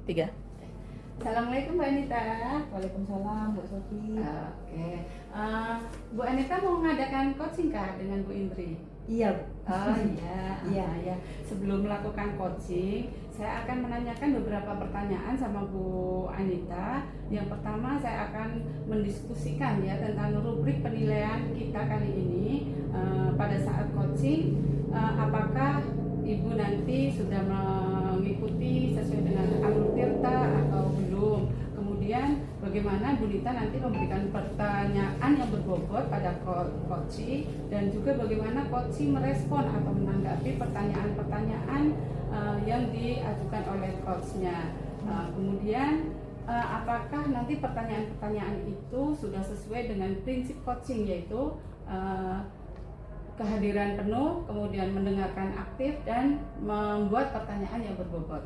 Tiga. Assalamualaikum Mbak Anita. Waalaikumsalam Bu Sofi. Oke. Bu Anita mau mengadakan coaching kah dengan Bu Indri? Iya Bu. Oh iya, Iya. ya. Sebelum melakukan coaching, saya akan menanyakan beberapa pertanyaan sama Bu Anita. Yang pertama saya akan mendiskusikan ya tentang rubrik penilaian kita kali ini pada saat coaching. Apakah Ibu nanti sudah mengikuti sesuai dengan alur tirta atau belum? Kemudian bagaimana Bu Nita nanti memberikan pertanyaan yang berbobot pada coach dan juga bagaimana coach merespon atau menanggapi pertanyaan-pertanyaan yang diajukan oleh coachnya. Kemudian apakah nanti pertanyaan-pertanyaan itu sudah sesuai dengan prinsip coaching, yaitu kehadiran penuh, kemudian mendengarkan aktif dan membuat pertanyaan yang berbobot.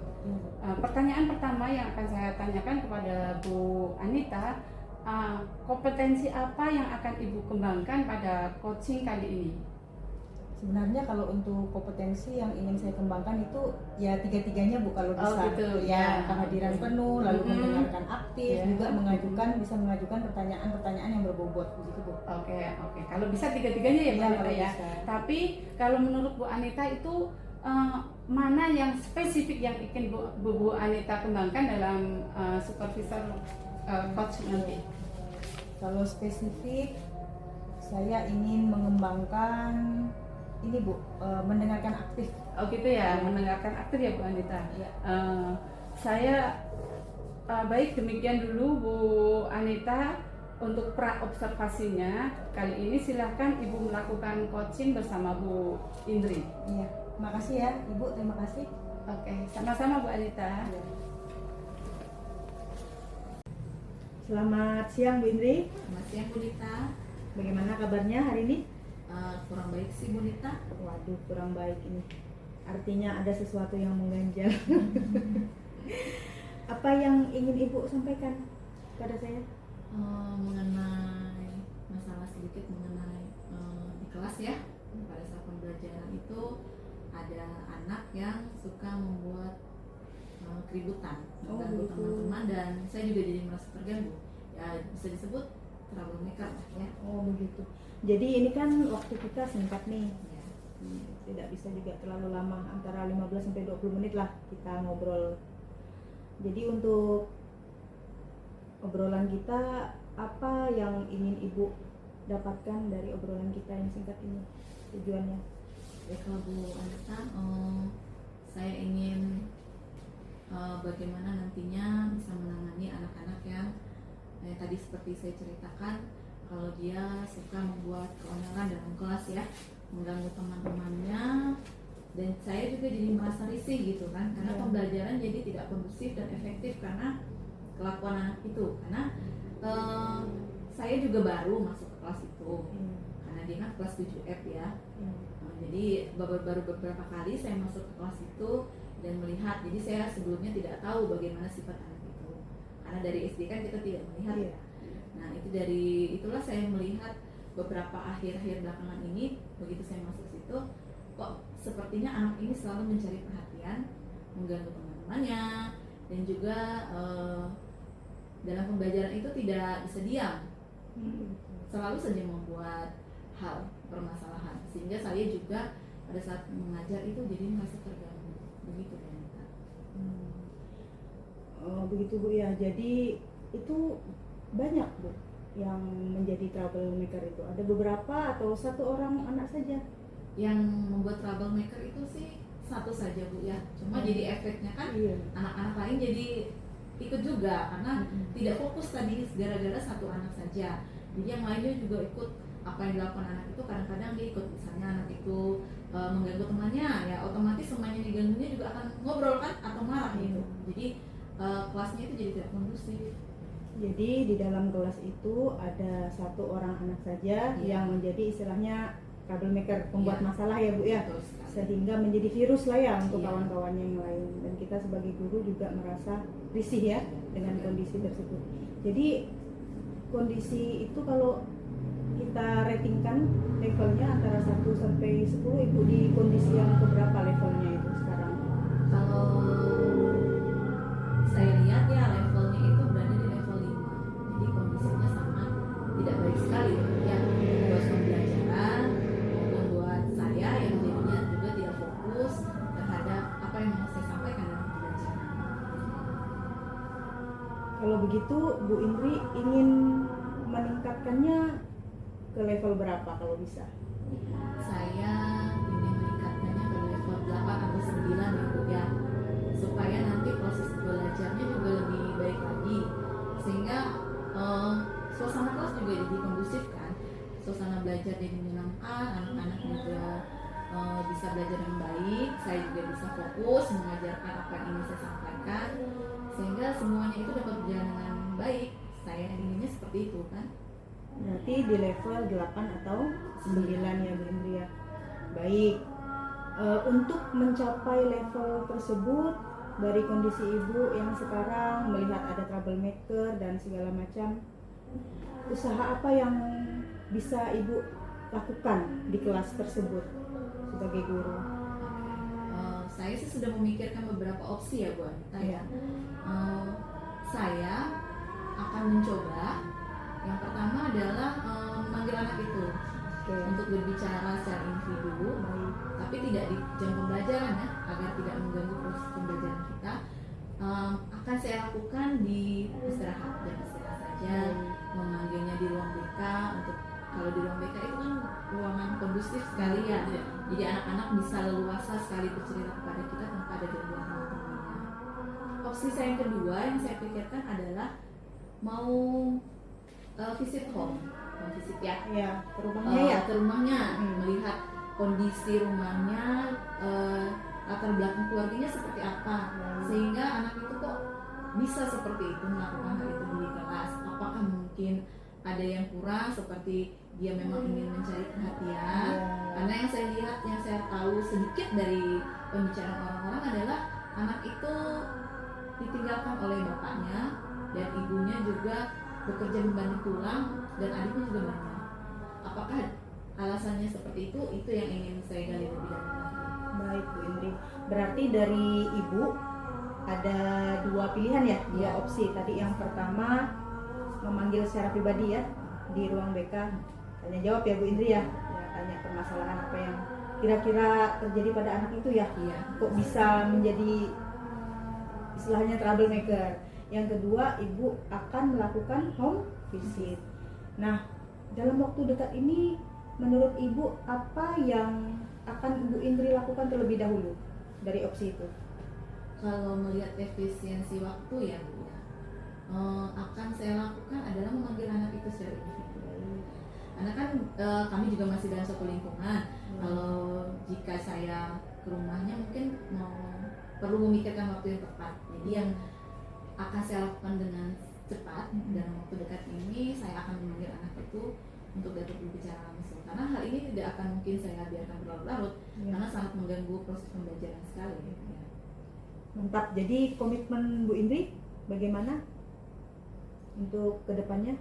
Pertanyaan pertama yang akan saya tanyakan kepada Bu Anita, kompetensi apa yang akan Ibu kembangkan pada coaching kali ini? Sebenarnya kalau untuk kompetensi yang ingin saya kembangkan itu ya tiga-tiganya Bu, kalau bisa. Gitu, ya, kehadiran penuh, lalu mendengarkan aktif, Ya. juga bisa mengajukan pertanyaan-pertanyaan yang berbobot begitu Bu. Oke. Kalau bisa tiga-tiganya ya Bu Iya, Anita kalau ya. bisa. Tapi kalau menurut Bu Anita itu mana yang spesifik yang ingin Bu Anita kembangkan dalam supervisor coach nanti? Kalau spesifik saya ingin mengembangkan ini Bu, mendengarkan aktif. Oh gitu ya, mendengarkan aktif ya Bu Anita. Iya. Saya baik, demikian dulu Bu Anita untuk pra observasinya. Kali ini silahkan Ibu melakukan coaching bersama Bu Indri. Iya, makasih ya Ibu, terima kasih. Oke, sama-sama Bu Anita. Iya. Selamat siang Bu Indri, Selamat siang Bu Nita. bagaimana kabarnya hari ini? Kurang baik sih Bu Nita. Waduh, kurang baik ini. Artinya ada sesuatu yang mengganjal. Apa yang ingin Ibu sampaikan pada saya? Mengenai masalah sedikit mengenai di kelas ya, pada saat pembelajaran itu ada anak yang suka membuat keributan, mengganggu begitu. teman-teman, dan saya juga jadi merasa terganggu. Ya bisa disebut troublemaker lah ya. Oh begitu. Jadi ini kan waktu kita singkat nih. Ya. Tidak bisa juga terlalu lama, antara 15 sampai 20 menit lah kita ngobrol. Jadi untuk obrolan kita, apa yang ingin Ibu dapatkan dari obrolan kita yang singkat ini? Tujuannya? Ya kalau Bu Anita, saya ingin bagaimana nantinya bisa menangani anak-anak yang tadi seperti saya ceritakan, kalau dia suka membuat keonaran dalam kelas ya, mengganggu teman-temannya, dan saya juga jadi merasa risih gitu kan, karena pembelajaran jadi tidak kondusif dan efektif karena kelakuan anak itu. Karena saya juga baru masuk ke kelas itu, karena dia kan kelas 7F ya. Jadi baru beberapa kali saya masuk ke kelas itu dan melihat, jadi saya sebelumnya tidak tahu bagaimana sifat anak itu, karena dari SD kan kita tidak melihat ya. Nah itu itulah saya melihat beberapa akhir-akhir belakangan ini, begitu saya masuk situ, kok sepertinya anak ini selalu mencari perhatian, mengganggu teman-temannya, dan juga dalam pembelajaran itu tidak bisa diam, selalu saja membuat hal permasalahan, sehingga saya juga pada saat mengajar itu jadi merasa terganggu. Begitu kan? Oh begitu Bu ya. Jadi itu banyak Bu yang menjadi troublemaker itu. Ada beberapa atau satu orang anak saja? Yang membuat troublemaker itu sih satu saja Bu ya. Cuma jadi efeknya kan anak-anak lain jadi ikut juga, karena tidak fokus tadi gara-gara satu anak saja. Jadi yang lainnya juga ikut apa yang dilakukan anak itu. Kadang-kadang dia ikut, misalnya anak itu mengganggu temannya, ya otomatis temannya diganggunya juga akan ngobrol kan atau marah gitu. Jadi kelasnya itu jadi tidak kondusif. Jadi di dalam kelas itu ada satu orang anak saja yang menjadi istilahnya troublemaker, pembuat masalah ya Bu ya. Betul sekali. Sehingga menjadi virus lah ya untuk Iya. kawan-kawannya yang lain, dan kita sebagai guru juga merasa risih ya dengan kondisi tersebut. Jadi kondisi itu kalau kita ratingkan levelnya antara 1 sampai 10, Ibu di kondisi yang keberapa levelnya itu sekarang? Kalau saya Kalau begitu Bu Indri ingin meningkatkannya ke level berapa kalau bisa? Saya ingin meningkatkannya ke level 8 atau 9 ya Bu ya, supaya nanti proses belajarnya juga lebih baik lagi, sehingga suasana kelas juga jadi kondusif kan, suasana belajar jadi menyenangkan, anak-anak juga bisa belajar dengan baik, saya juga bisa fokus mengajarkan apa yang ingin saya sampaikan, sehingga semuanya itu dapat berjalan dengan baik. Saya inginnya seperti itu kan. Berarti di level 8 atau 9 ya Bu Indri ya. Baik. Untuk mencapai level tersebut, dari kondisi Ibu yang sekarang melihat ada troublemaker dan segala macam, usaha apa yang bisa Ibu lakukan di kelas tersebut sebagai guru? Saya sih sudah memikirkan beberapa opsi ya Bu Anita ya. Saya akan mencoba yang pertama adalah memanggil anak itu untuk berbicara secara individu, tapi tidak di jam pembelajaran ya, agar tidak mengganggu proses pembelajaran kita. Akan saya lakukan di istirahat saja, memanggilnya di ruang BK. Untuk kalau di ruang BK itu kan ruangan kondusif sekali ya, jadi anak-anak bisa leluasa sekali bercerita kepada kita tanpa ada gangguan teman-temannya. Opsi saya yang kedua yang saya pikirkan adalah mau visit home, visit ya, ke rumahnya ke rumahnya, melihat kondisi rumahnya, latar belakang keluarganya seperti apa, sehingga anak itu kok bisa seperti itu melakukan hal itu di kelas. Apakah mungkin ada yang kurang, seperti dia memang ingin mencari perhatian? Karena yang saya lihat, yang saya tahu sedikit dari pembicaraan orang-orang adalah anak itu ditinggalkan oleh bapaknya dan ibunya juga bekerja membantu tulang, dan adiknya juga banyak. Apakah alasannya seperti itu? Itu yang ingin saya gali lebih dalam lagi. Baik Bu Indri, berarti dari Ibu ada dua pilihan ya, dua opsi. Tadi yang pertama memanggil secara pribadi ya di ruang BK, tanya jawab ya Bu Indri ya, tanya permasalahan apa yang kira-kira terjadi pada anak itu ya, kok bisa menjadi istilahnya troublemaker. Yang kedua, Ibu akan melakukan home visit. Nah, dalam waktu dekat ini menurut Ibu apa yang akan Bu Indri lakukan terlebih dahulu dari opsi itu? Kalau melihat efisiensi waktu ya Bu ya, akan saya lakukan adalah memanggil anak itu secara individu. Karena kan kami juga masih dalam satu lingkungan. Kalau jika saya ke rumahnya mungkin perlu memikirkan waktu yang tepat. Jadi yang akan saya lakukan dengan cepat dalam waktu dekat ini, saya akan memanggil anak itu untuk dapat berbicara langsung. Karena hal ini tidak akan mungkin saya biarkan berlarut-larut, karena sangat mengganggu proses pembelajaran sekali. Ya. Mantap. Jadi komitmen Bu Indri bagaimana untuk kedepannya?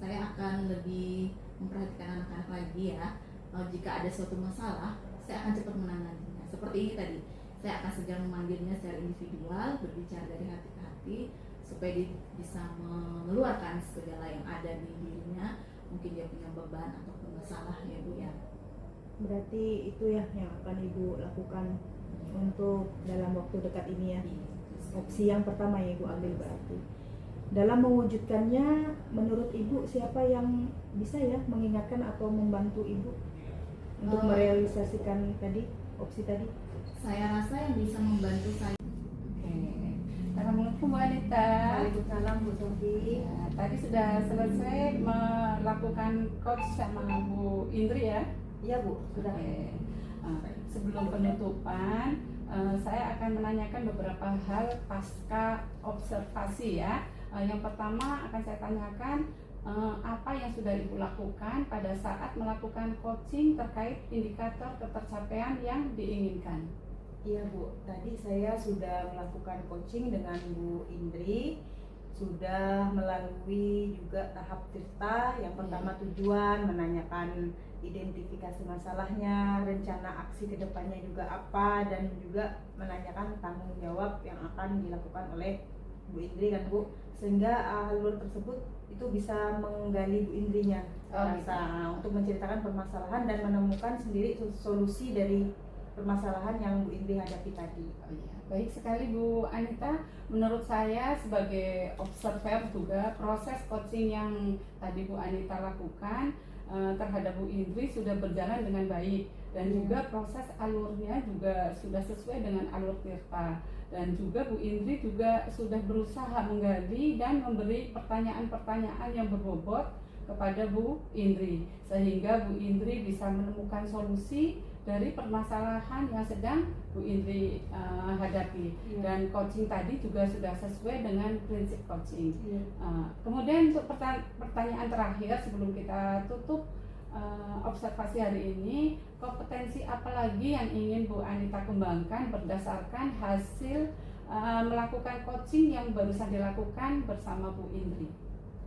Saya akan lebih memperhatikan anak-anak lagi ya. Jika ada suatu masalah, saya akan cepat menanganinya. Seperti ini tadi, saya akan segera memanggilnya secara individual, berbicara dari hati ke hati, supaya dia bisa mengeluarkan segala yang ada di dirinya. Mungkin dia punya beban ataupun masalah ya Bu ya. Berarti itu ya yang akan Ibu lakukan untuk dalam waktu dekat ini ya. Opsi yang pertama ya Ibu ambil berarti. Dalam mewujudkannya, menurut Ibu siapa yang bisa ya mengingatkan atau membantu Ibu untuk merealisasikan tadi opsi tadi? Saya rasa yang bisa membantu saya. Assalamualaikum Bu Anita. Waalaikumsalam Bu Sofi. Ya, tadi sudah selesai melakukan coach sama Bu Indri ya. Iya Bu, sudah. Sebelum penutupan, saya akan menanyakan beberapa hal pasca observasi ya. Yang pertama akan saya tanyakan apa yang sudah Ibu lakukan pada saat melakukan coaching terkait indikator ketercapaian yang diinginkan. Iya Bu, tadi saya sudah melakukan coaching dengan Bu Indri, sudah melalui juga tahap cerita. Yang pertama tujuan, menanyakan identifikasi masalahnya, rencana aksi kedepannya juga apa, dan juga menanyakan tanggung jawab yang akan dilakukan oleh Bu Indri kan Bu, sehingga alur tersebut itu bisa menggali Bu Indrinya untuk menceritakan permasalahan dan menemukan sendiri solusi dari permasalahan yang Bu Indri hadapi tadi. Baik sekali Bu Anita, menurut saya sebagai observer juga proses coaching yang tadi Bu Anita lakukan terhadap Bu Indri sudah berjalan dengan baik, dan juga proses alurnya juga sudah sesuai dengan alur Tirta, dan juga Bu Indri juga sudah berusaha menggali dan memberi pertanyaan-pertanyaan yang berbobot kepada Bu Indri, sehingga Bu Indri bisa menemukan solusi dari permasalahan yang sedang Bu Indri hadapi. Dan coaching tadi juga sudah sesuai dengan prinsip coaching. Kemudian untuk pertanyaan terakhir sebelum kita tutup observasi hari ini, kompetensi apa lagi yang ingin Bu Anita kembangkan berdasarkan hasil melakukan coaching yang barusan dilakukan bersama Bu Indri?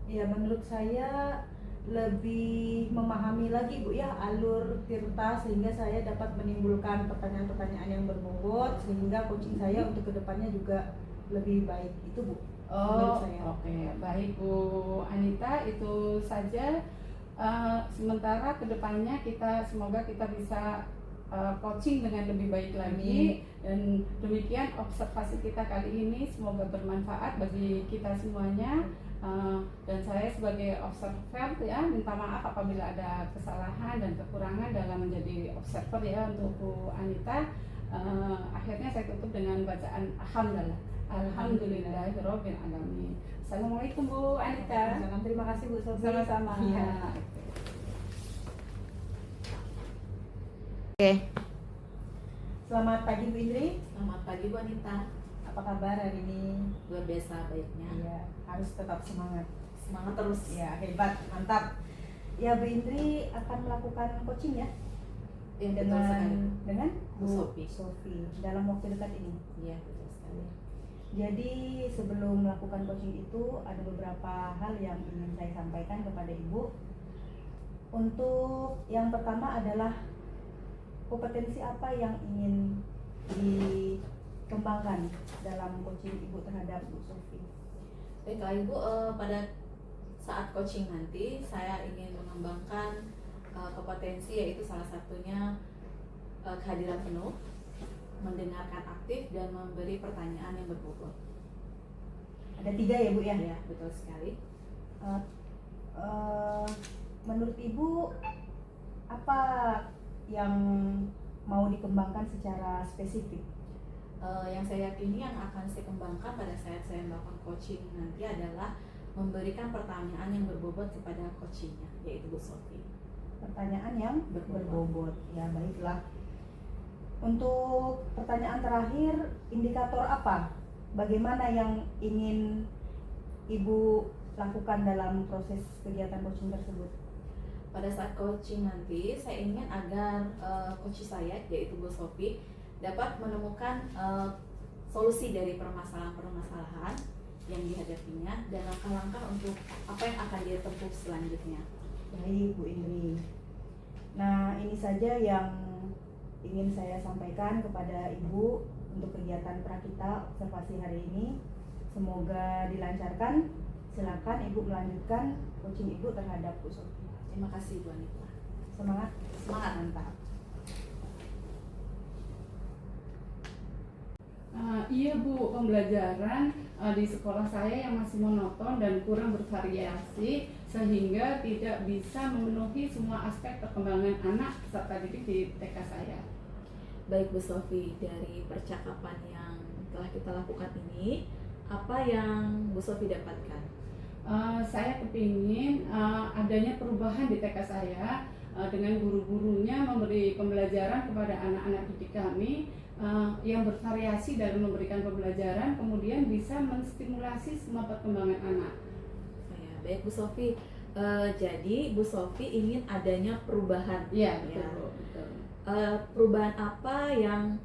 Ya, menurut saya lebih memahami lagi Bu ya alur Tirta, sehingga saya dapat menimbulkan pertanyaan-pertanyaan yang berbobot, sehingga coaching saya untuk kedepannya juga lebih baik. Itu Bu, menurut saya. Oke, baik Bu Anita, itu saja. Sementara kedepannya semoga kita bisa coaching dengan lebih baik lagi. Dan demikian observasi kita kali ini, semoga bermanfaat bagi kita semuanya. Dan saya sebagai observer ya minta maaf apabila ada kesalahan dan kekurangan dalam menjadi observer ya untuk Bu Anita. Akhirnya saya tutup dengan bacaan Alhamdulillahirabbil alamin. Assalamualaikum Bu Anita. Terima kasih Bu Sofi. Sama-sama. Ya. Oke. Selamat pagi Bu Indri. Selamat pagi Bu Anita. Apa kabar hari ini? Luar biasa baiknya. Iya, harus tetap semangat. Semangat terus. Ya, hebat, mantap. Ya, Bu Indri akan melakukan coaching ya Betul sekali. dengan Bu Sofi dalam waktu dekat ini. Iya, betul sekali. Jadi sebelum melakukan coaching itu ada beberapa hal yang ingin saya sampaikan kepada Ibu. Untuk yang pertama adalah kompetensi apa yang ingin dikembangkan dalam coaching Ibu terhadap Bu Sofi. Baiklah Ibu, pada saat coaching nanti saya ingin mengembangkan kompetensi, yaitu salah satunya kehadiran penuh, mendengarkan aktif, dan memberi pertanyaan yang berbobot. Ada 3 ya Bu ya? Ya, betul sekali. Menurut Ibu apa yang mau dikembangkan secara spesifik? Yang saya yakini yang akan saya kembangkan pada saat saya melakukan coaching nanti adalah memberikan pertanyaan yang berbobot kepada coachingnya, yaitu Bu Sofi. Pertanyaan yang berbobot. Ya, baiklah. Untuk pertanyaan terakhir, indikator apa? Bagaimana yang ingin Ibu lakukan dalam proses kegiatan coaching tersebut? Pada saat coaching nanti, saya ingin agar coach saya, yaitu Bu Sofi, dapat menemukan solusi dari permasalahan-permasalahan yang dihadapinya dan langkah-langkah untuk apa yang akan dia tempuh selanjutnya. Baik Bu Indri. Nah, ini saja yang ingin saya sampaikan kepada Ibu untuk kegiatan prakita observasi hari ini. Semoga dilancarkan. Silakan Ibu melanjutkan coaching Ibu terhadap Bu Sofi. Terima kasih Bu Anita. Semangat. Semangat, mantap. Iya Bu, pembelajaran di sekolah saya yang masih monoton dan kurang bervariasi sehingga tidak bisa memenuhi semua aspek perkembangan anak peserta didik di TK saya. Baik Bu Sofi, dari percakapan yang telah kita lakukan ini, apa yang Bu Sofi dapatkan? Saya kepingin adanya perubahan di TK saya dengan guru-gurunya memberi pembelajaran kepada anak-anak didik kami yang bervariasi dalam memberikan pembelajaran, kemudian bisa menstimulasi semua perkembangan anak. Ya, baik Bu Sofi. Jadi Bu Sofi ingin adanya perubahan. Iya, betul. Betul. Perubahan apa yang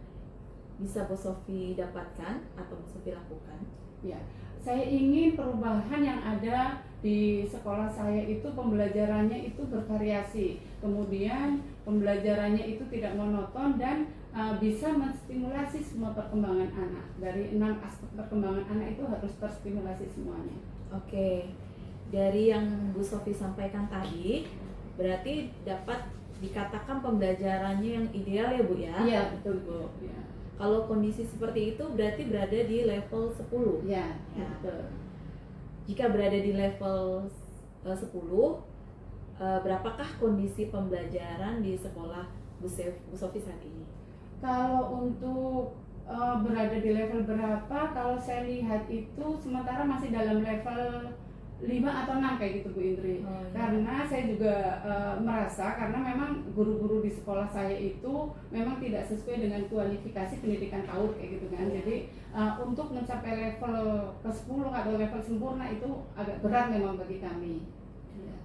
bisa Bu Sofi dapatkan atau Bu Sofi lakukan? Ya, saya ingin perubahan yang ada di sekolah saya itu pembelajarannya itu bervariasi, kemudian pembelajarannya itu tidak monoton dan bisa menstimulasi semua perkembangan anak. Dari 6 aspek perkembangan anak itu harus terstimulasi semuanya. Oke, dari yang Bu Sofi sampaikan tadi, berarti dapat dikatakan pembelajarannya yang ideal ya Bu ya? Iya, betul Bu. Ya. Kalau kondisi seperti itu berarti berada di level 10. Ya, Ya. betul. Jika berada di level 10, berapakah kondisi pembelajaran di sekolah Bu Sofi saat ini? Kalau untuk berada di level berapa, kalau saya lihat itu sementara masih dalam level 5 atau 6 kayak gitu Bu Indri. Oh, iya. Karena saya juga merasa karena memang guru-guru di sekolah saya itu memang tidak sesuai dengan kualifikasi pendidikan PAUD kayak gitu kan. Jadi untuk mencapai level ke-10 atau level sempurna itu agak berat memang bagi kami.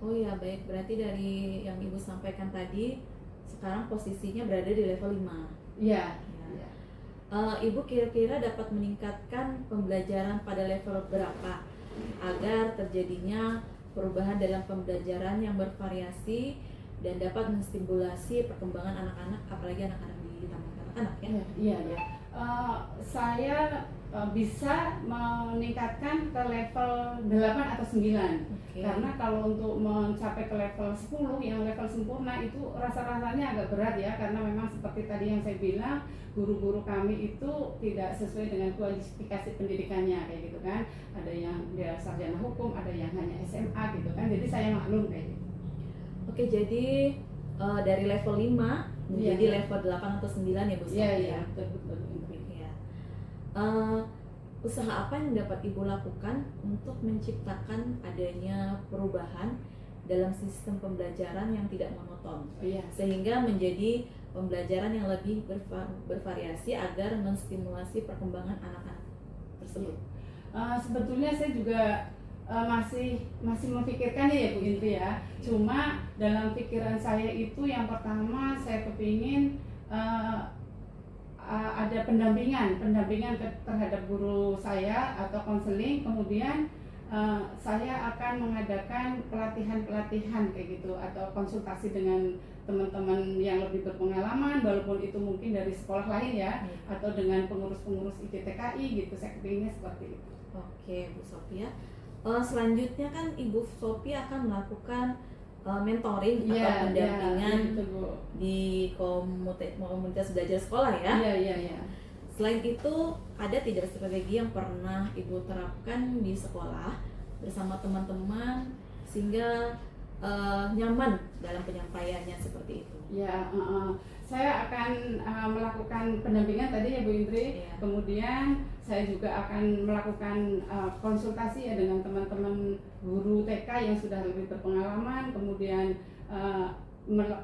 Oh iya, baik. Berarti dari yang Ibu sampaikan tadi, sekarang posisinya berada di level 5. Iya. Ya. Ibu kira-kira dapat meningkatkan pembelajaran pada level berapa agar terjadinya perubahan dalam pembelajaran yang bervariasi dan dapat menstimulasi perkembangan anak-anak, apalagi anak-anak di taman kanak-kanak ya? Iya, iya. Saya bisa meningkatkan ke level 8 atau 9. Oke. Karena kalau untuk mencapai ke level 10 yang level sempurna itu rasa-rasanya agak berat ya, karena memang seperti tadi yang saya bilang, guru-guru kami itu tidak sesuai dengan kualifikasi pendidikannya kayak gitu kan. Ada yang dia sarjana hukum, ada yang hanya SMA gitu kan. Jadi saya maklum kayak gitu. Oke, jadi dari level 5 menjadi Iya. level 8 atau 9 ya Bu Sofi Iya, ya? iya, betul. Ya. Usaha apa yang dapat Ibu lakukan untuk menciptakan adanya perubahan dalam sistem pembelajaran yang tidak monoton, Iya. sehingga menjadi pembelajaran yang lebih bervariasi agar menstimulasi perkembangan anak-anak tersebut? Sebetulnya saya juga masih memikirkan ya Bu Indri ya. Cuma dalam pikiran saya itu yang pertama saya kepingin ada pendampingan terhadap guru saya atau konseling. Kemudian saya akan mengadakan pelatihan kayak gitu atau konsultasi dengan teman-teman yang lebih berpengalaman, walaupun itu mungkin dari sekolah lain ya, atau dengan pengurus-pengurus IPTKI gitu. Saya kepinginnya seperti itu. Oke, Bu Sofi ya. Selanjutnya kan Ibu Sofi akan melakukan mentoring atau pendampingan betul, Bu. di komunitas belajar sekolah ya. Iya. Selain itu, ada tidak strategi yang pernah Ibu terapkan di sekolah bersama teman-teman sehingga nyaman dalam penyampaiannya seperti itu? Ya, saya akan melakukan pendampingan tadi ya Bu Indri. Iya. Kemudian saya juga akan melakukan konsultasi ya dengan teman-teman guru TK yang sudah lebih berpengalaman. Kemudian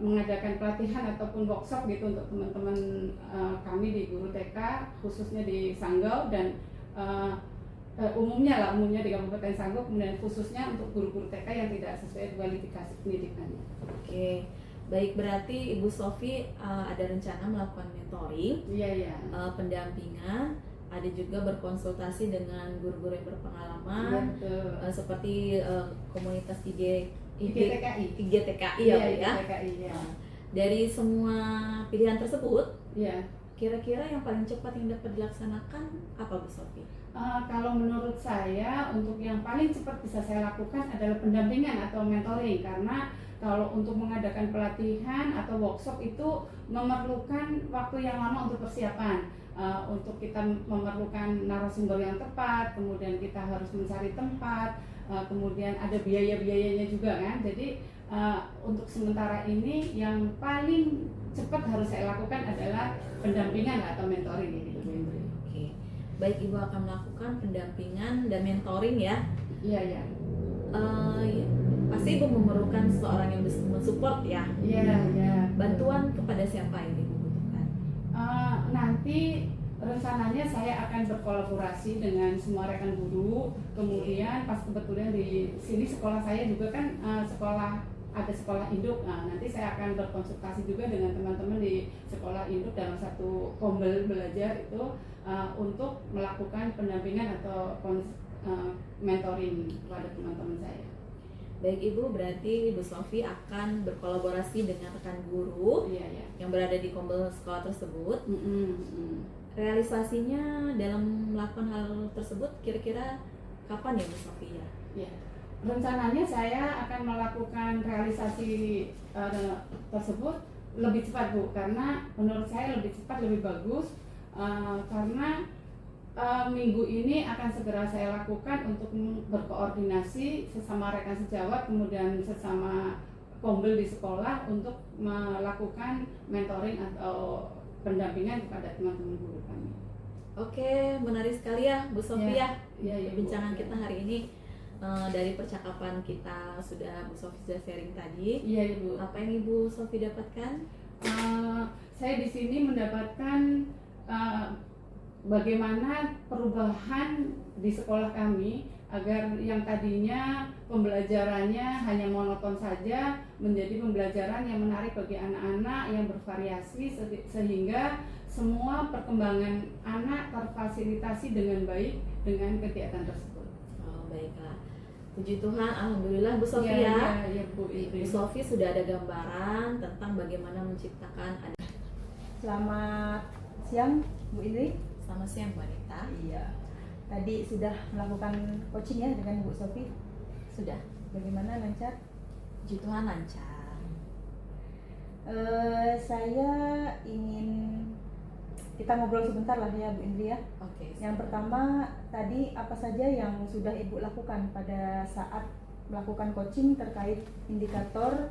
mengadakan pelatihan ataupun workshop gitu untuk teman-teman kami di guru TK, khususnya di Sanggau dan umumnya di Kabupaten Sanggau, kemudian khususnya untuk guru-guru TK yang tidak sesuai kualifikasi pendidikannya. Oke, baik, berarti Ibu Sofi ada rencana melakukan mentoring, Iya. pendampingan, ada juga berkonsultasi dengan guru-guru yang berpengalaman, Iya, betul. seperti komunitas IGTKI. IGTKI ya, Bu ya. IGTKI, ya. Dari semua pilihan tersebut, Iya. kira-kira yang paling cepat yang dapat dilaksanakan apa Bu Sofi? Kalau menurut saya untuk yang paling cepat bisa saya lakukan adalah pendampingan atau mentoring, karena kalau untuk mengadakan pelatihan atau workshop itu memerlukan waktu yang lama untuk persiapan. Untuk kita memerlukan narasumber yang tepat, kemudian kita harus mencari tempat, kemudian ada biaya-biayanya juga kan. Jadi untuk sementara ini yang paling cepat harus saya lakukan adalah pendampingan atau mentoring gitu Bu Indri. Oke, baik, Ibu akan melakukan pendampingan dan mentoring ya. Iya. Pasti Ibu memerlukan seseorang yang bisa mensupport ya. Iya. Bantuan kepada siapa yang Ibu butuhkan? Nanti rencananya saya akan berkolaborasi dengan semua rekan guru. Kemudian pas kebetulan di sini sekolah saya juga kan ada sekolah induk. Nanti saya akan berkonsultasi juga dengan teman-teman di sekolah induk dalam satu kombel belajar itu untuk melakukan pendampingan atau mentoring kepada teman-teman saya. Baik Ibu, berarti Ibu Sofi akan berkolaborasi dengan rekan guru Iya. yang berada di kombel sekolah tersebut. Realisasinya dalam melakukan hal tersebut kira-kira kapan ya Bu Sofi ya? Ya, rencananya saya akan melakukan realisasi tersebut lebih cepat Bu, karena menurut saya lebih cepat lebih bagus karena minggu ini akan segera saya lakukan untuk berkoordinasi sesama rekan sejawat, kemudian sesama kombel di sekolah untuk melakukan mentoring atau pendampingan kepada teman-teman guru kami. Oke, menarik sekali ya Bu Sofia. Ya, Perbincangan kita hari ini dari percakapan kita Bu Sofi sudah sharing tadi. Iya Ibu. Apa yang Ibu Sofi dapatkan? Saya di sini mendapatkan bagaimana perubahan di sekolah kami agar yang tadinya pembelajarannya hanya monoton saja menjadi pembelajaran yang menarik bagi anak-anak, yang bervariasi sehingga semua perkembangan anak terfasilitasi dengan baik dengan kegiatan tersebut. Oh, baiklah. Puji Tuhan, alhamdulillah Bu Sofi Ya, Bu. Bu Sofi sudah ada gambaran tentang bagaimana menciptakan ada. Selamat siang Bu Indri. Selamat siang Bu Anita. Iya. Tadi sudah melakukan coaching ya dengan Bu Sofi. Sudah. Bagaimana, lancar? Puji Tuhan lancar. Saya ingin kita ngobrol sebentar lah ya Bu Indri ya. Oke. Yang pertama tadi apa saja yang sudah Ibu lakukan pada saat melakukan coaching terkait indikator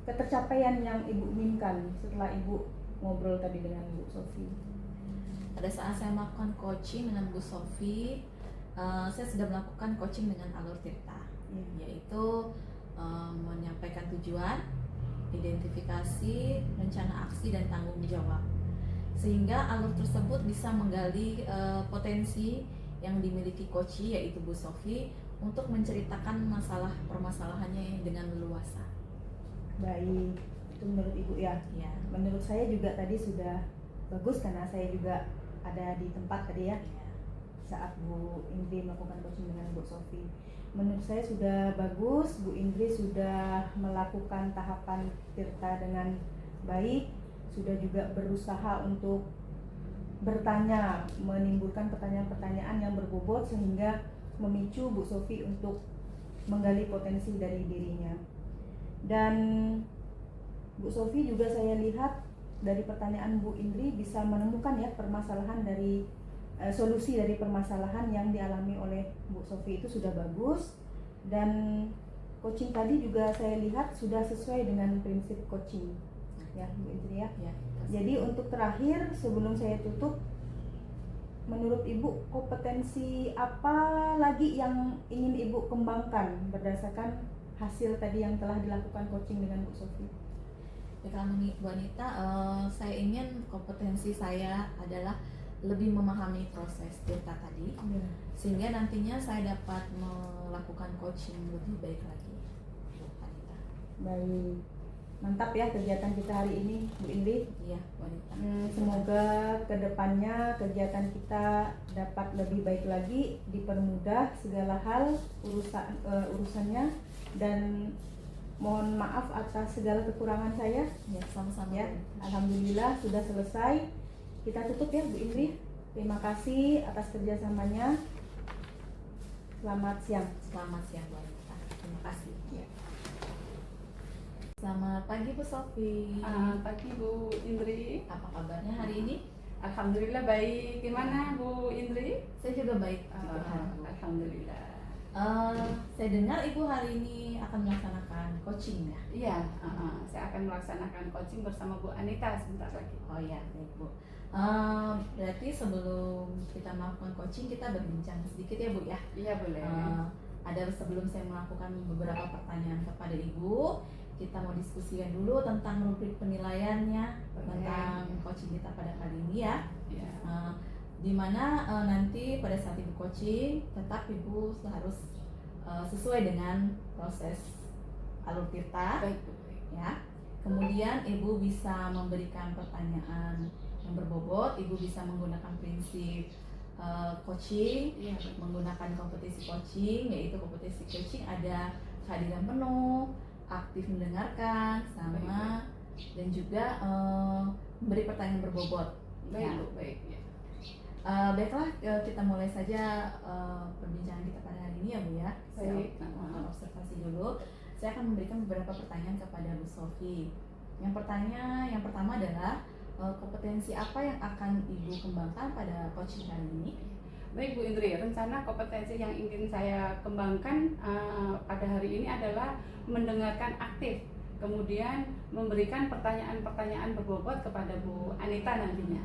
ketercapaian yang Ibu inginkan setelah Ibu ngobrol tadi dengan Bu Sofi? Pada saat saya melakukan coaching dengan Bu Sofi, saya sudah melakukan coaching dengan alur Tirta, yaitu menyampaikan tujuan, identifikasi, rencana aksi, dan tanggung jawab. Sehingga alur tersebut bisa menggali potensi yang dimiliki coach, yaitu Bu Sofi, untuk menceritakan permasalahannya dengan leluasa. Baik, itu menurut Ibu ya. Ya. Menurut saya juga tadi sudah bagus karena saya juga ada di tempat tadi ya saat Bu Indri melakukan coaching dengan Bu Sofi. Menurut saya sudah bagus, Bu Indri sudah melakukan tahapan Tirta dengan baik, sudah juga berusaha untuk bertanya, menimbulkan pertanyaan-pertanyaan yang berbobot sehingga memicu Bu Sofi untuk menggali potensi dari dirinya. Dan Bu Sofi juga saya lihat dari pertanyaan Bu Indri bisa menemukan ya permasalahan dari solusi dari permasalahan yang dialami oleh Bu Sofi, itu sudah bagus. Dan coaching tadi juga saya lihat sudah sesuai dengan prinsip coaching ya Bu Indri ya. Jadi untuk terakhir sebelum saya tutup, menurut Ibu kompetensi apa lagi yang ingin Ibu kembangkan berdasarkan hasil tadi yang telah dilakukan coaching dengan Bu Sofi? Kalau Bu Anita, saya ingin kompetensi saya adalah lebih memahami proses Tirta tadi, sehingga nantinya saya dapat melakukan coaching lebih baik lagi, Bu Anita. Baik, mantap ya kegiatan kita hari ini Bu Indri. Iya, Bu Anita. Semoga kedepannya kegiatan kita dapat lebih baik lagi, dipermudah segala hal urusannya, dan mohon maaf atas segala kekurangan saya. Ya, sama-sama. Ya, alhamdulillah sudah selesai. Kita tutup ya Bu Indri. Terima kasih atas kerjasamanya. Selamat siang. Selamat siang Bu Anita. Terima kasih. Ya. Selamat pagi Bu Sofi. Pagi Bu Indri. Apa kabarnya hari ini? Alhamdulillah baik. Gimana Bu Indri? Saya juga baik. puji Tuhan, Bu. Alhamdulillah. Saya dengar Ibu hari ini akan melaksanakan coaching ya? Iya, saya akan melaksanakan coaching bersama Bu Anita sebentar lagi. Oh ya, baik Bu. Berarti sebelum kita melakukan coaching kita berbincang sedikit ya Bu ya? Iya boleh. Sebelum saya melakukan beberapa pertanyaan kepada Ibu, kita mau diskusikan dulu tentang rubrik penilaiannya, tentang coaching kita pada kali ini ya. Ya. Dimana nanti pada saat Ibu coaching tetap Ibu harus sesuai dengan proses alur Tirta. Baik Bu. Ya. Kemudian Ibu bisa memberikan pertanyaan yang berbobot, Ibu bisa menggunakan prinsip coaching, Iya. menggunakan kompetisi coaching, yaitu kompetisi coaching ada kehadiran penuh, aktif mendengarkan, sama dan juga memberi pertanyaan berbobot. Baik Ya. Bu, baik ya. Baiklah, kita mulai saja perbincangan kita pada hari ini ya Bu ya. Saya Baik. akan observasi dulu. Saya akan memberikan beberapa pertanyaan kepada Bu Sofi. Yang pertama adalah kompetensi apa yang akan Ibu kembangkan pada coaching kali ini? Baik Bu Indri, rencana kompetensi yang ingin saya kembangkan pada hari ini adalah mendengarkan aktif, kemudian memberikan pertanyaan-pertanyaan berbobot kepada Bu Anita nantinya.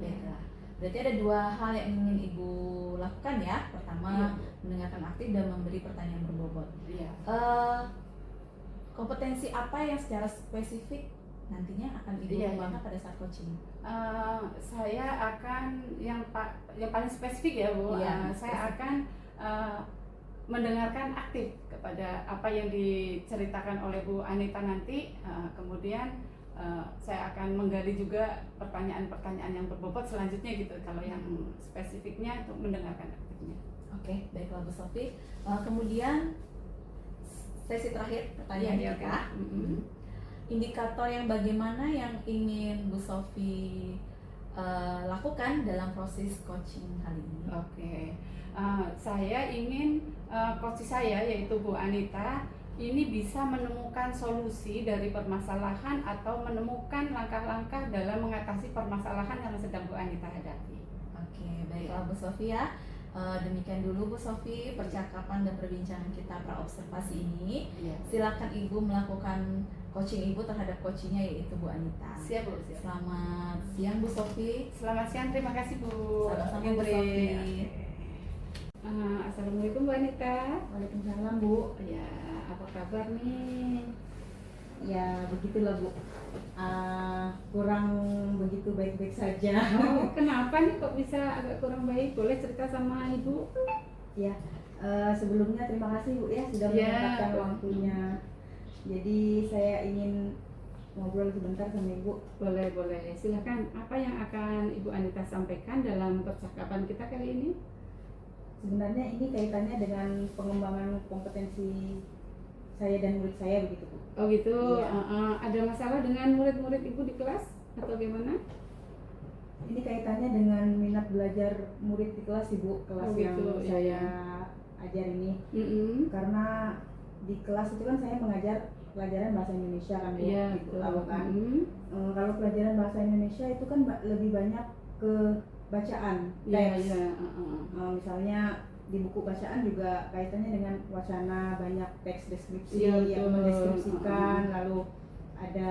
Baiklah. Berarti ada dua hal yang ingin Ibu lakukan ya. Pertama, mendengarkan aktif dan memberi pertanyaan berbobot. Iya. Kompetensi apa yang secara spesifik nantinya akan Ibu Iya, kembangkan pada saat coaching? Saya akan yang paling spesifik ya Bu. Iya, saya akan mendengarkan aktif kepada apa yang diceritakan oleh Bu Anita nanti. Kemudian saya akan menggali juga pertanyaan-pertanyaan yang berbobot selanjutnya gitu. Kalau yang spesifiknya untuk mendengarkan aktifnya. Oke, baiklah Bu Sofi. Kemudian sesi terakhir pertanyaan Iya, kita. oke. Indikator yang bagaimana yang ingin Bu Sofi lakukan dalam proses coaching kali ini? Oke. Saya ingin coach saya yaitu Bu Anita ini bisa menemukan solusi dari permasalahan atau menemukan langkah-langkah dalam mengatasi permasalahan yang sedang Bu Anita hadapi. Oke, baiklah Bu Sofi ya. Demikian dulu Bu Sofi percakapan dan perbincangan kita praobservasi ini. Iya. Silakan Ibu melakukan coaching Ibu terhadap coachingnya yaitu Bu Anita. Siap Bu. Siap. Selamat siang Bu Sofi. Selamat siang, terima kasih Bu. Sama-sama Bu Indri. Sofi. Assalamualaikum Bu Anita. Waalaikumsalam Bu. Ya, apa kabar nih? Ya begitulah Bu. Kurang begitu baik-baik saja. Oh, kenapa nih kok bisa agak kurang baik? Boleh cerita sama Ibu? Ya, sebelumnya terima kasih Bu ya sudah Ya, menyempatkan Bu. waktunya. Jadi saya ingin ngobrol sebentar sama Ibu. Boleh. Silakan. Apa yang akan Ibu Anita sampaikan dalam percakapan kita kali ini? Sebenarnya ini kaitannya dengan pengembangan kompetensi saya dan murid saya begitu Bu. Oh gitu. Iya. Ada masalah dengan murid-murid Ibu di kelas atau gimana? Ini kaitannya dengan minat belajar murid di kelas Ibu, kelas Oh, yang gitu. Iya, saya iya. ajar ini. Mm-mm. Karena di kelas itu kan saya mengajar pelajaran bahasa Indonesia kan Bu, Iya, gitu betul. tahu kan. Mm-mm. Kalau pelajaran bahasa Indonesia itu kan lebih banyak ke bacaan, Iya, teks. iya. Misalnya di buku bacaan juga kaitannya dengan wacana, banyak teks deskripsi Iya, yang betul. mendeskripsikan, lalu ada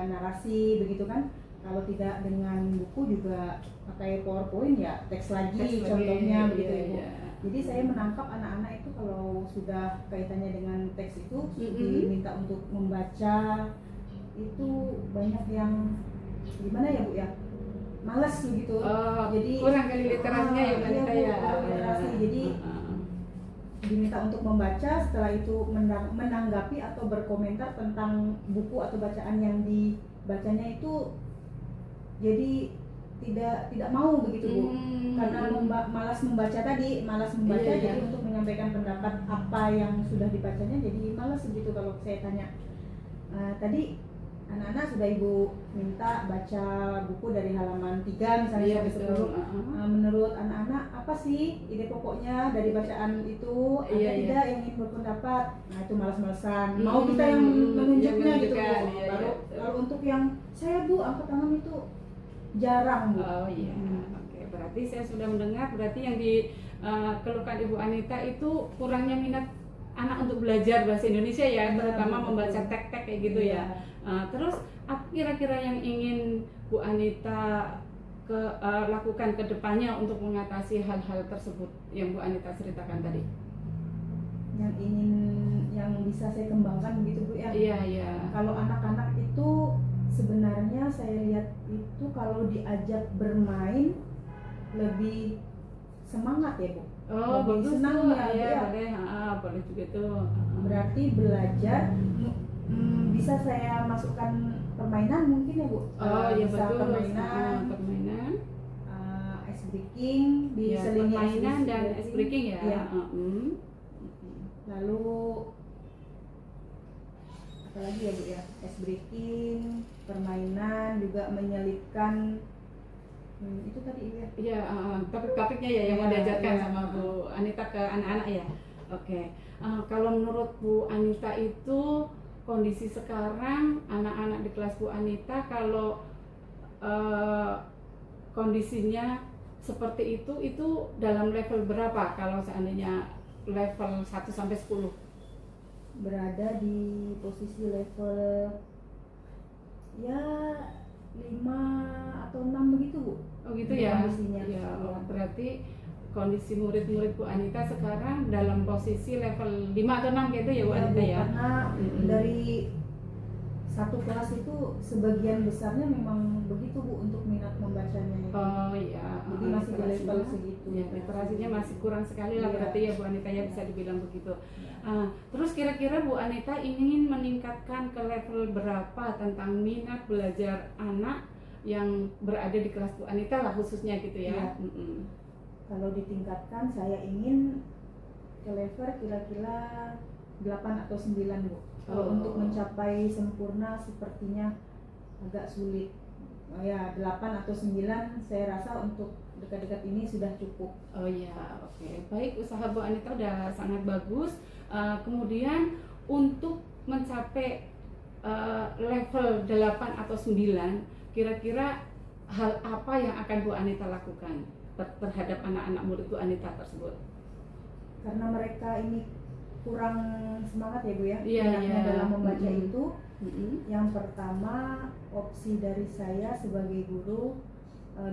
narasi begitu kan. Kalau tidak dengan buku juga pakai PowerPoint ya teks lagi Teks lagi, contohnya iya, begitu Ibu. iya. Jadi saya menangkap anak-anak itu kalau sudah kaitannya dengan teks itu Mm-mm. diminta untuk membaca itu banyak yang gimana ya Bu ya, malas begitu. Oh, Jadi kurang kali literasinya ya Bu iya, Anita Bu, ya. kurang literasi. Jadi diminta untuk membaca, setelah itu menanggapi atau berkomentar tentang buku atau bacaan yang dibacanya itu, jadi tidak mau begitu Bu, karena malas membaca tadi, malas membaca. Iya, iya. Jadi untuk menyampaikan pendapat apa yang sudah dibacanya jadi malas begitu kalau saya tanya. Tadi anak-anak sudah Ibu minta baca buku dari halaman 3 misalnya Iya, sampai betul. 10. Menurut anak-anak apa sih ide pokoknya dari bacaan itu? Ada Iya, iya. tidak yang ingin berpendapat? Nah itu malas-malasan. Mau kita yang menunjuknya Yang gitu Bu. menunjukkan, iya, Baru iya. kalau untuk yang saya Bu angkat tangan itu jarang Bu. Oh iya, oke. Berarti saya sudah mendengar. Berarti yang dikeluhkan Ibu Anita itu kurangnya minat anak untuk belajar bahasa Indonesia ya, Iya, terutama betul. membaca teks-teks kayak gitu Iya. ya. Terus apa kira-kira yang ingin Bu Anita lakukan ke depannya untuk mengatasi hal-hal tersebut yang Bu Anita ceritakan tadi? Yang bisa saya kembangkan begitu Bu ya. Iya, iya. Kalau anak-anak itu sebenarnya saya lihat itu kalau diajak bermain lebih semangat ya Bu. Oh, Lebih bagus senang tuh. ya, Iya, ya. boleh. Boleh juga tuh. Berarti belajar bisa saya masukkan permainan mungkin ya Bu. Oh iya Bisa betul. permainan, Permainan. ice breaking, Ya, diselingi permainan dan ice breaking ya. Iya. Lalu apa lagi ya Bu ya? Ice breaking, permainan, juga menyelipkan itu tadi ya. Iya, topik-topiknya ya yang mau Iya, diajarkan iya. sama Bu Anita ke anak-anak ya. Oke. Kalau menurut Bu Anita itu kondisi sekarang anak-anak di kelas Bu Anita kalau kondisinya seperti itu dalam level berapa kalau seandainya level 1 sampai 10? Berada di posisi level ya 5 atau 6 begitu Bu. Oh gitu Untuk ya. kondisinya. Ya, Iya. berarti kondisi murid-murid Bu Anita sekarang dalam posisi level 5 atau 6 gitu ya Bu Iya, Anita Bu, ya. karena dari satu kelas itu sebagian besarnya memang begitu Bu untuk minat membacanya itu. Oh iya. Jadi masih di level literasinya- segitu. Ya, literasinya masih kurang sekali lah Iya. berarti ya Bu Anita ya, bisa dibilang begitu. Iya. Terus kira-kira Bu Anita ingin meningkatkan ke level berapa tentang minat belajar anak yang berada di kelas Bu Anita lah khususnya gitu ya? Iya. Kalau ditingkatkan saya ingin ke level kira-kira 8 atau 9 Bu. Kalau Oh. untuk mencapai sempurna sepertinya agak sulit. Ya 8 atau 9 saya rasa untuk dekat-dekat ini sudah cukup. Oh iya, oke. Baik, usaha Bu Anita udah sangat bagus. Kemudian untuk mencapai level 8 atau 9, kira-kira hal apa yang akan Bu Anita lakukan terhadap anak-anak murid Bu Anita tersebut? Karena mereka ini kurang semangat ya Bu ya, Iya, minatnya iya. dalam membaca itu. Yang pertama, opsi dari saya sebagai guru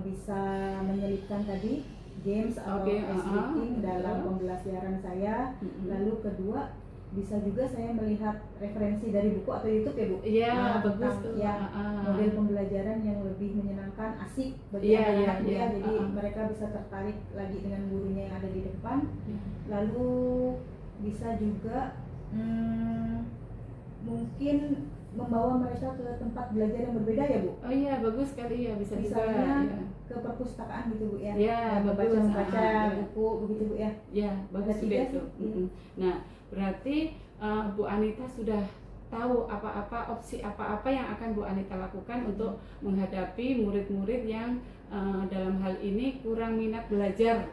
bisa menyelipkan tadi games atau Oke, ice breaking dalam betul. pembelajaran saya. Lalu kedua, bisa juga saya melihat referensi dari buku atau YouTube ya Bu. Iya, bagus tentang tuh. ya model pembelajaran yang lebih menyenangkan, asik bagi Iya, anak-anak iya, Bu ya. iya. Jadi mereka bisa tertarik lagi dengan gurunya yang ada di depan. Iya. Lalu bisa juga mungkin membawa mereka ke tempat belajar yang berbeda ya Bu. Oh iya, bagus sekali ya, bisa juga. Misalnya Ya. ke perpustakaan gitu Bu ya. Iya, bagus. Membaca Iya. buku begitu Bu ya. Ya, bagus Ada juga tiga itu. sih, Nah, berarti Bu Anita sudah tahu apa-apa opsi apa-apa yang akan Bu Anita lakukan untuk menghadapi murid-murid yang dalam hal ini kurang minat belajar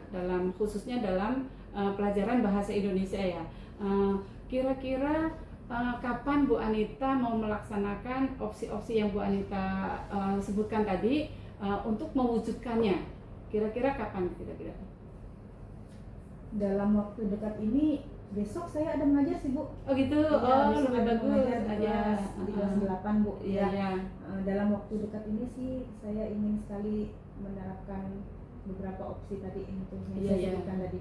khususnya dalam pelajaran bahasa Indonesia ya. Kira-kira kapan Bu Anita mau melaksanakan opsi-opsi yang Bu Anita sebutkan tadi untuk mewujudkannya? Kira-kira kapan kira-kira? Dalam waktu dekat ini besok saya ada mengajar sih Bu. Oh gitu, Iya, lebih besok ada bagus mengajar di aja. kelas 8 Bu. Iya, Ya. iya. Dalam waktu dekat ini sih saya ingin sekali menerapkan beberapa opsi tadi untuk yang Iya, saya iya. sebutkan tadi.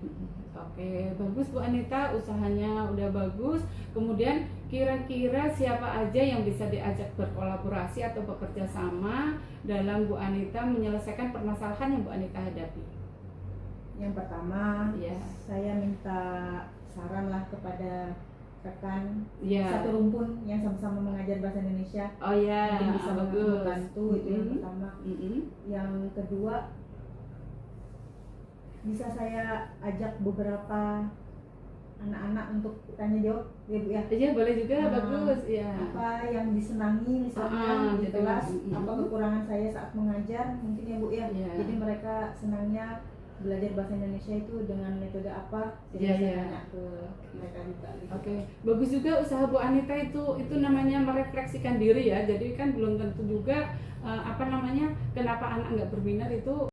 Oke, bagus Bu Anita, usahanya udah bagus. Kemudian kira-kira siapa aja yang bisa diajak berkolaborasi atau bekerja sama dalam Bu Anita menyelesaikan permasalahan yang Bu Anita hadapi? Yang pertama, Iya. saya minta saran lah kepada rekan Iya. satu rumpun yang sama-sama mengajar bahasa Indonesia. Oh ya, Mungkin bisa bagus. membantu itu yang pertama. Yang kedua, bisa saya ajak beberapa anak-anak untuk tanya jawab ya Bu ya. Iya, boleh juga, Nah, bagus. Iya. Apa yang disenangi misalnya di jadi, kelas, apa kekurangan saya saat mengajar mungkin ya Bu ya. Iya. Jadi mereka senangnya belajar bahasa Indonesia itu dengan metode apa? Jadi Iya, saya iya. tanya ke mereka juga gitu. Oke, bagus juga usaha Bu Anita itu namanya merefleksikan diri ya. Jadi kan belum tentu juga kenapa anak nggak berminat itu.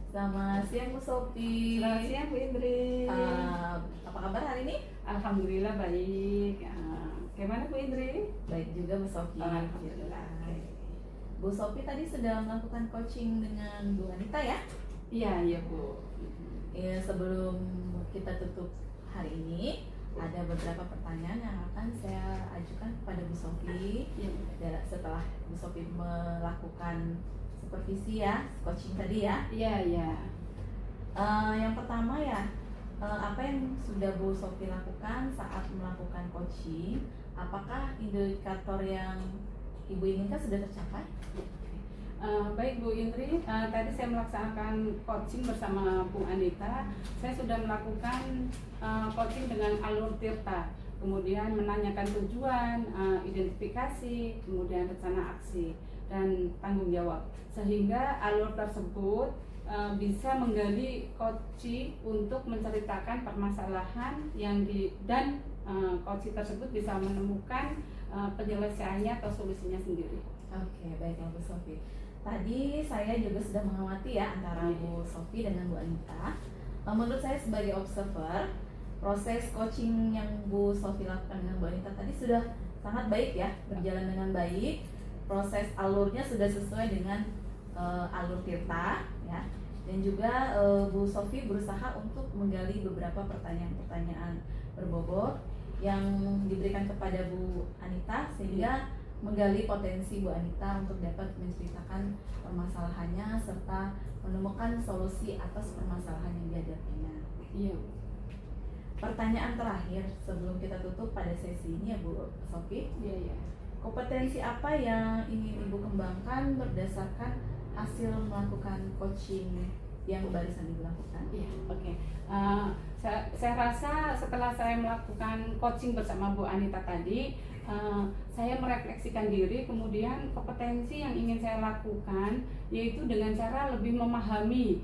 Selamat siang Bu Sophie. Selamat siang Bu Indri. Apa kabar hari ini? Alhamdulillah baik. Gimana Bu Indri? Baik juga Bu Sophie. Alhamdulillah. Bu Sophie tadi sudah melakukan coaching dengan Bu Anita ya? Iya Bu. Ya, sebelum kita tutup hari ini, ada beberapa pertanyaan yang akan saya ajukan kepada Bu Sophie. Iya. Setelah Bu Sophie melakukan supervisi ya, coaching tadi ya. Iya. Yang pertama ya, apa yang sudah Bu Sophie lakukan saat melakukan coaching? Apakah indikator yang Ibu inginkan sudah tercapai? Baik Bu Indri, tadi saya melaksanakan coaching bersama Bu Anita. Saya sudah melakukan coaching dengan alur Tirta, kemudian menanyakan tujuan, identifikasi, kemudian rencana aksi dan tanggung jawab, sehingga alur tersebut bisa menggali coaching untuk menceritakan permasalahan dan coaching tersebut bisa menemukan penyelesaiannya atau solusinya sendiri. Oke, baiklah Bu Sophie. tadi saya juga sudah mengamati ya antara Bu Sofi dengan Bu Anita. Menurut saya sebagai observer, proses coaching yang Bu Sofi lakukan dengan Bu Anita tadi sudah sangat baik ya, berjalan dengan baik. Proses alurnya sudah sesuai dengan alur Tirta ya. Dan juga Bu Sofi berusaha untuk menggali beberapa pertanyaan-pertanyaan berbobot yang diberikan kepada Bu Anita sehingga menggali potensi Bu Anita untuk dapat menceritakan permasalahannya serta menemukan solusi atas permasalahan yang dihadapinya. Iya. Pertanyaan terakhir sebelum kita tutup pada sesi ini ya Bu Sofi. Iya, iya. Kompetensi apa yang ingin Ibu kembangkan berdasarkan hasil melakukan coaching yang barusan Ibu lakukan? Iya, oke. Saya rasa setelah saya melakukan coaching bersama Bu Anita tadi, saya merefleksikan diri, kemudian kompetensi yang ingin saya lakukan yaitu dengan cara lebih memahami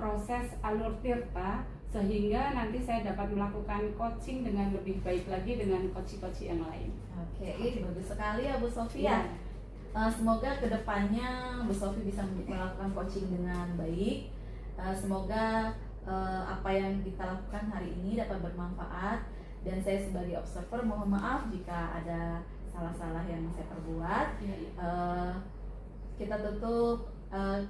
proses alur Tirta sehingga nanti saya dapat melakukan coaching dengan lebih baik lagi dengan coach-coach yang lain. Oke, bagus sekali ya Bu Sofi Iya. ya. Semoga kedepannya Bu Sofi bisa melakukan coaching dengan baik. Semoga apa yang kita lakukan hari ini dapat bermanfaat, dan saya sebagai observer mohon maaf jika ada salah-salah yang saya perbuat. Iya, iya. Kita tutup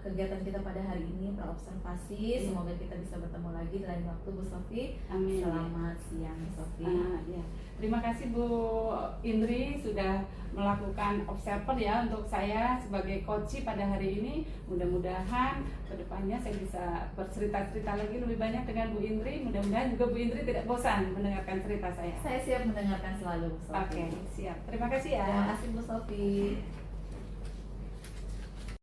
kegiatan kita pada hari ini praobservasi. Iya. Semoga kita bisa bertemu lagi di lain waktu Bu Sofi. Amin. Selamat siang Bu Sofi. Ya. Terima kasih Bu Indri sudah melakukan observer ya untuk saya sebagai coach pada hari ini. Mudah-mudahan kedepannya saya bisa bercerita-cerita lagi lebih banyak dengan Bu Indri. Mudah-mudahan juga Bu Indri tidak bosan mendengarkan cerita saya. Saya siap mendengarkan selalu Bu Sofi. Oke, siap. Terima kasih ya. Terima kasih Bu Sofi.